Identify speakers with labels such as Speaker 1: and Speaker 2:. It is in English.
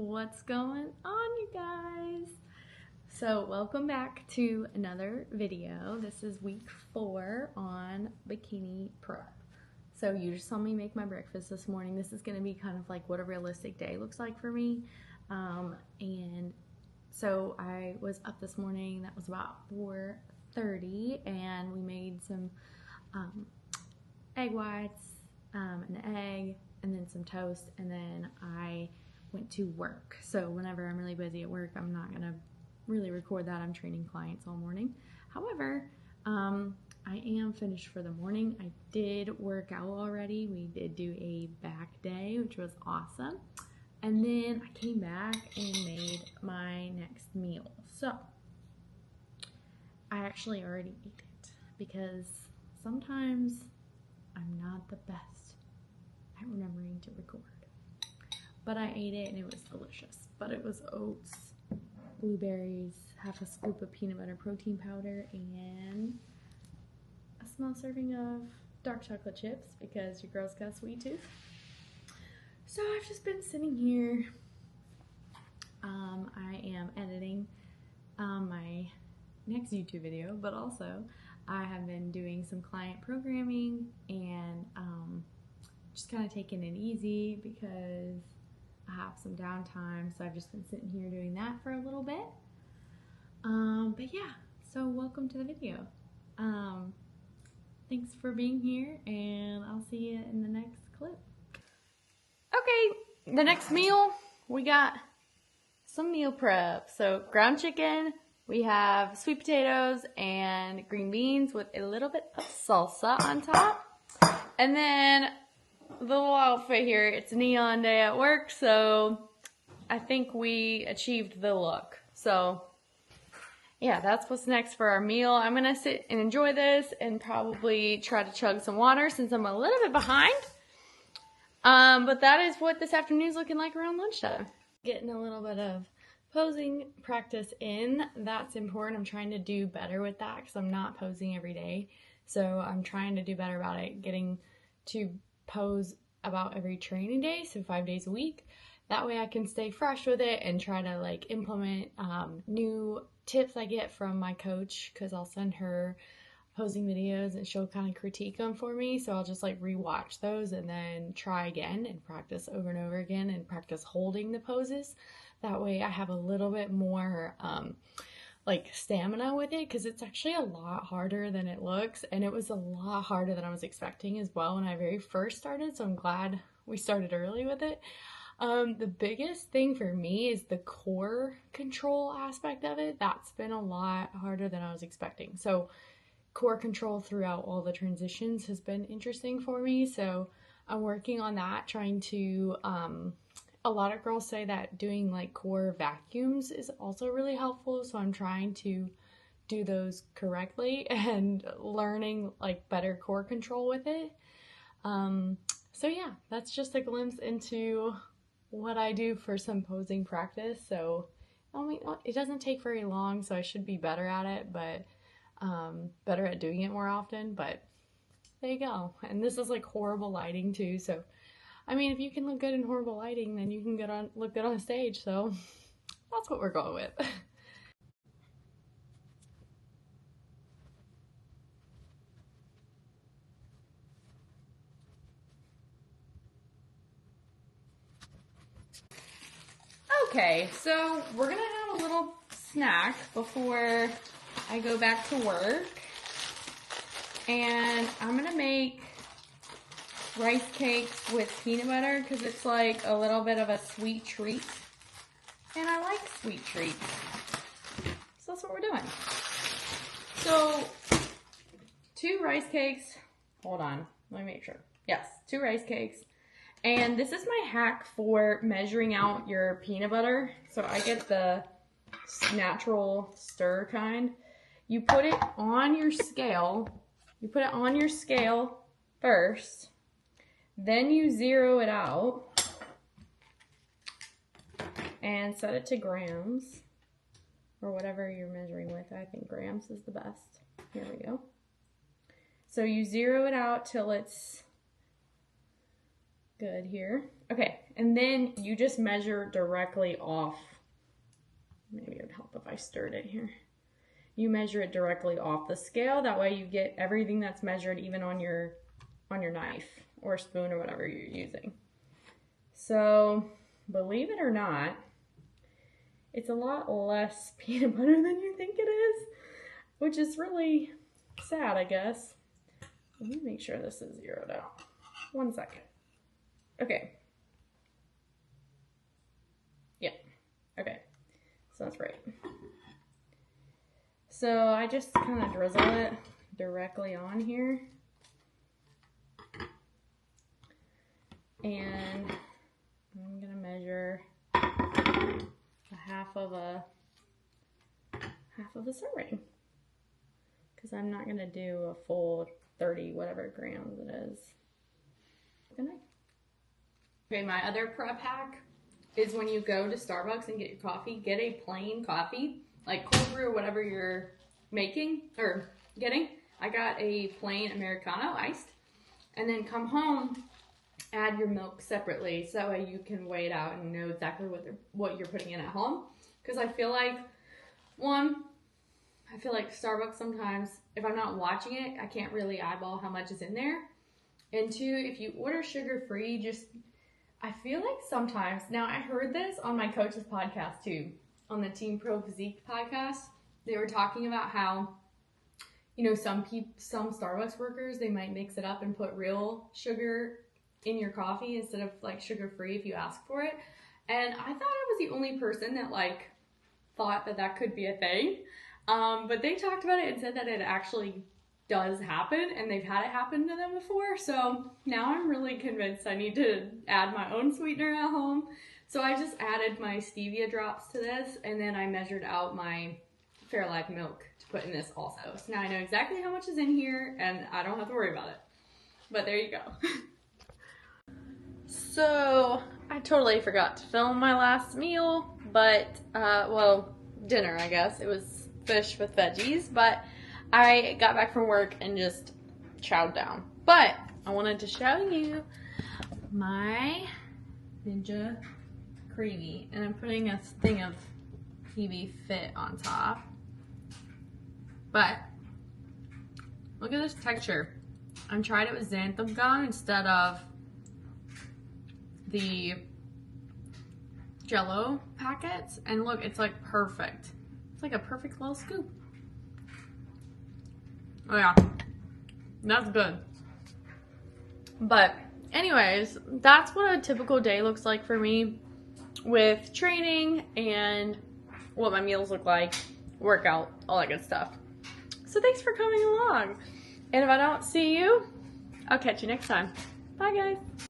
Speaker 1: What's going on, you guys? So welcome back to another video. This is week 4 on bikini prep. So you just saw me make my breakfast this morning. This is going to be kind of like what a realistic day looks like for me. And so I was up this morning. That was about 4:30, and we made some egg whites, an egg, and then some toast, and then I went to work. So whenever I'm really busy at work, I'm not gonna really record that. I'm training clients all morning. However, I am finished for the morning. I did work out already. We did do a back day, which was awesome. And then I came back and made my next meal. So I actually already ate it because sometimes I'm not the best at remembering to record. But I ate it and it was delicious. But it was oats, blueberries, half a scoop of peanut butter protein powder, and a small serving of dark chocolate chips because your girl's got a sweet tooth. So I've just been sitting here. I am editing my next YouTube video, but also I have been doing some client programming and just kind of taking it easy because I have some downtime, so I've just been sitting here doing that for a little bit. But yeah, so welcome to the video. Thanks for being here, and I'll see you in the next clip. Okay, the next meal, we got some meal prep. So ground chicken, we have sweet potatoes and green beans with a little bit of salsa on top. And then the little outfit here, it's a neon day at work, so I think we achieved the look. So yeah, that's what's next for our meal. I'm gonna sit and enjoy this and probably try to chug some water since I'm a little bit behind. But that is what this afternoon's looking like around lunchtime. Getting a little bit of posing practice in. That's important. I'm trying to do better with that because I'm not posing every day. So I'm trying to do better about it, getting to pose about every training day, so 5 days a week. That way I can stay fresh with it and try to like implement new tips I get from my coach, because I'll send her posing videos and she'll kind of critique them for me. So I'll just like rewatch those and then try again and practice over and over again and practice holding the poses. That way I have a little bit more like stamina with it, because it's actually a lot harder than it looks, and it was a lot harder than I was expecting as well when I very first started, so I'm glad we started early with it. The biggest thing for me is the core control aspect of it. That's been a lot harder than I was expecting. So core control throughout all the transitions has been interesting for me, so I'm working on that, trying to a lot of girls say that doing like core vacuums is also really helpful, so I'm trying to do those correctly and learning like better core control with it. So yeah, that's just a glimpse into what I do for some posing practice. So I mean, it doesn't take very long, so I should be better at it, but better at doing it more often. But there you go. And this is like horrible lighting too, so I mean, if you can look good in horrible lighting, then you can look good on stage, so that's what we're going with. Okay, so we're gonna have a little snack before I go back to work, and I'm gonna make rice cakes with peanut butter because it's like a little bit of a sweet treat, and I like sweet treats, so that's what we're doing. So 2 rice cakes, hold on, let me make sure. Yes, 2 rice cakes, and this is my hack for measuring out your peanut butter. So I get the natural stir kind. You put it on your scale, first, then you zero it out and set it to grams or whatever you're measuring with. I think grams is the best. Here we go. So you zero it out till it's good here. Okay, and then you just measure directly off. Maybe it would help if I stirred it here. You measure it directly off the scale. That way you get everything that's measured even on your knife or spoon or whatever you're using. So, believe it or not, it's a lot less peanut butter than you think it is, which is really sad, I guess. Let me make sure this is zeroed out. 1 second. Okay. Yeah. Okay. So that's right. So I just kind of drizzle it directly on here. And I'm going to measure a half of a serving. Because I'm not going to do a full 30 whatever grams it is. Good night. Okay, my other prep hack is when you go to Starbucks and get your coffee, get a plain coffee, like cold brew or whatever you're making or getting. I got a plain Americano iced, and then come home, add your milk separately so that way you can weigh it out and know exactly what you're putting in at home. Because I feel like, one, I feel like Starbucks sometimes, if I'm not watching it, I can't really eyeball how much is in there. And two, if you order sugar-free, I feel like sometimes, now I heard this on my coach's podcast too, on the Team Pro Physique podcast. They were talking about how, you know, some Starbucks workers, they might mix it up and put real sugar in your coffee instead of like sugar-free if you ask for it. And I thought I was the only person that like thought that could be a thing. But they talked about it and said that it actually does happen, and they've had it happen to them before. So now I'm really convinced I need to add my own sweetener at home. So I just added my stevia drops to this, and then I measured out my Fairlife milk to put in this also. So now I know exactly how much is in here, and I don't have to worry about it. But there you go. So I totally forgot to film my last meal, but, well, dinner, I guess. It was fish with veggies, but I got back from work and just chowed down. But I wanted to show you my Ninja Creamy, and I'm putting a thing of PB Fit on top. But look at this texture. I tried it with xanthan gum instead of the Jell-O packets, and look, it's like perfect. It's like a perfect little scoop. Oh yeah, that's good. But anyways, that's what a typical day looks like for me with training and what my meals look like, workout, all that good stuff. So thanks for coming along. And if I don't see you, I'll catch you next time. Bye guys.